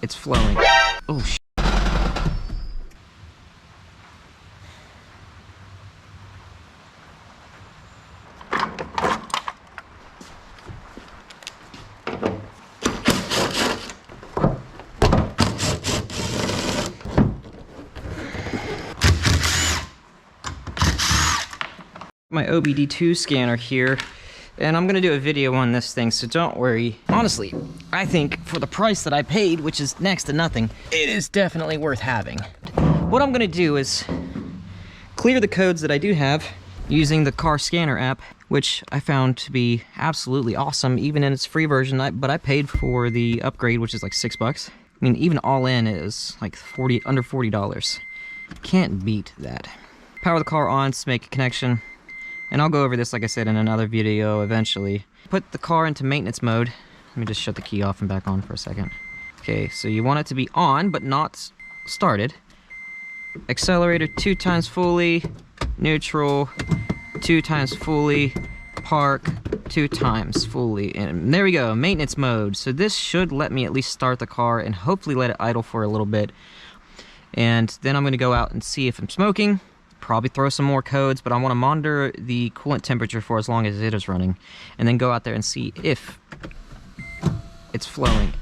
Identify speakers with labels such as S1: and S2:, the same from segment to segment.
S1: It's flowing. Oh, shit. My OBD2 scanner here, and I'm gonna do a video on this thing, so don't worry. Honestly, I think for the price that I paid, which is next to nothing, it is definitely worth having. What I'm gonna do is clear the codes that I do have using the car scanner app, which I found to be absolutely awesome, even in its free version, but I paid for the upgrade, which is like $6. I mean, even all in is like under $40. Can't beat that. Power the car on to make a connection. And I'll go over this, like I said, in another video eventually. Put the car into maintenance mode. Let me just shut the key off and back on for a second. Okay, so you want it to be on, but not started. Accelerator 2 times fully, neutral 2 times fully, park 2 times fully. And there we go, maintenance mode. So this should let me at least start the car and hopefully let it idle for a little bit. And then I'm gonna go out and see if I'm smoking. Probably throw some more codes, but I want to monitor the coolant temperature for as long as it is running, and then go out there and see if it's flowing.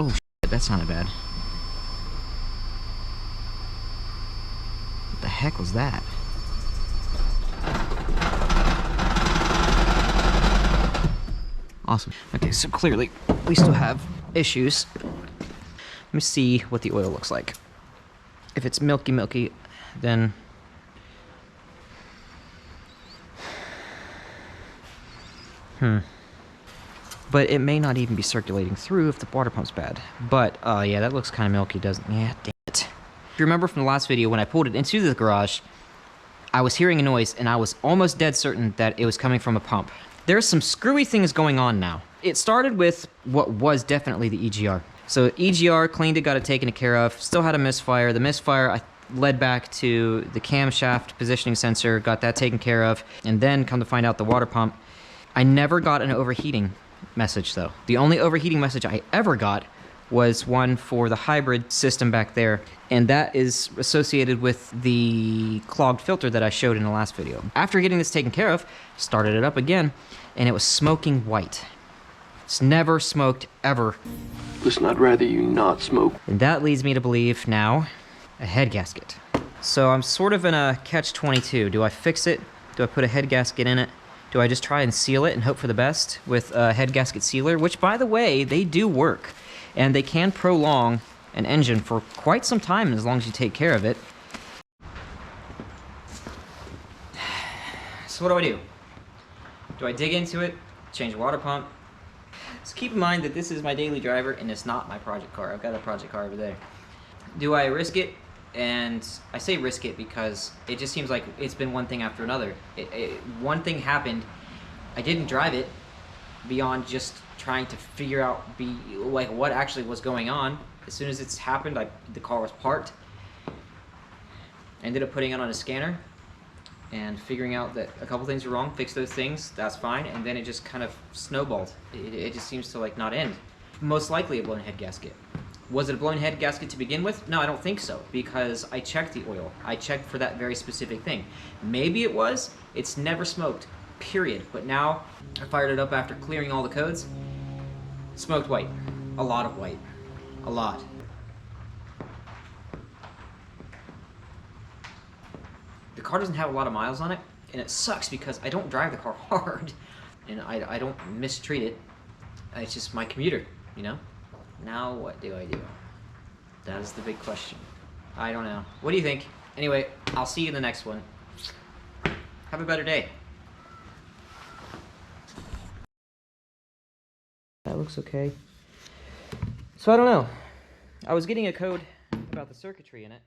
S1: Oh, shit, that sounded bad. What the heck was that? Awesome. Okay, so clearly we still have issues. Let me see what the oil looks like. If it's milky, then but it may not even be circulating through if the water pump's bad. But, yeah, that looks kind of milky, doesn't it? Yeah, damn it. If you remember from the last video, when I pulled it into the garage, I was hearing a noise, and I was almost dead certain that it was coming from a pump. There's some screwy things going on now. It started with what was definitely the EGR. So EGR cleaned it, got it taken care of, still had a misfire. The misfire led back to the camshaft positioning sensor, got that taken care of, and then come to find out the water pump. I never got an overheating message though. The only overheating message I ever got was one for the hybrid system back there, and that is associated with the clogged filter that I showed in the last video. After getting this taken care of, started it up again, and it was smoking white. It's never smoked ever.
S2: Listen, I'd rather you not smoke.
S1: And that leads me to believe now a head gasket. So I'm sort of in a catch-22. Do I fix it? Do I put a head gasket in it? Do I just try and seal it and hope for the best with a head gasket sealer? Which, by the way, they do work. And they can prolong an engine for quite some time as long as you take care of it. So what do? Do I dig into it? Change the water pump? So keep in mind that this is my daily driver and it's not my project car. I've got a project car over there. Do I risk it? And I say risk it because it just seems like it's been one thing after another. One thing happened, I didn't drive it beyond just trying to figure out like what actually was going on. As soon as it's happened, the car was parked. I ended up putting it on a scanner and figuring out that a couple things were wrong, fixed those things, that's fine, and then it just kind of snowballed. It just seems to like not end. Most likely a blown head gasket. Was it a blown head gasket to begin with? No, I don't think so, because I checked the oil. I checked for that very specific thing. Maybe it was. It's never smoked, period. But now, I fired it up after clearing all the codes. Smoked white. A lot of white. A lot. The car doesn't have a lot of miles on it, and it sucks because I don't drive the car hard, and I don't mistreat it. It's just my commuter, you know? Now what do I do? That is the big question. I don't know. What do you think? Anyway, I'll see you in the next one. Have a better day. That looks okay. So I don't know. I was getting a code about the circuitry in it.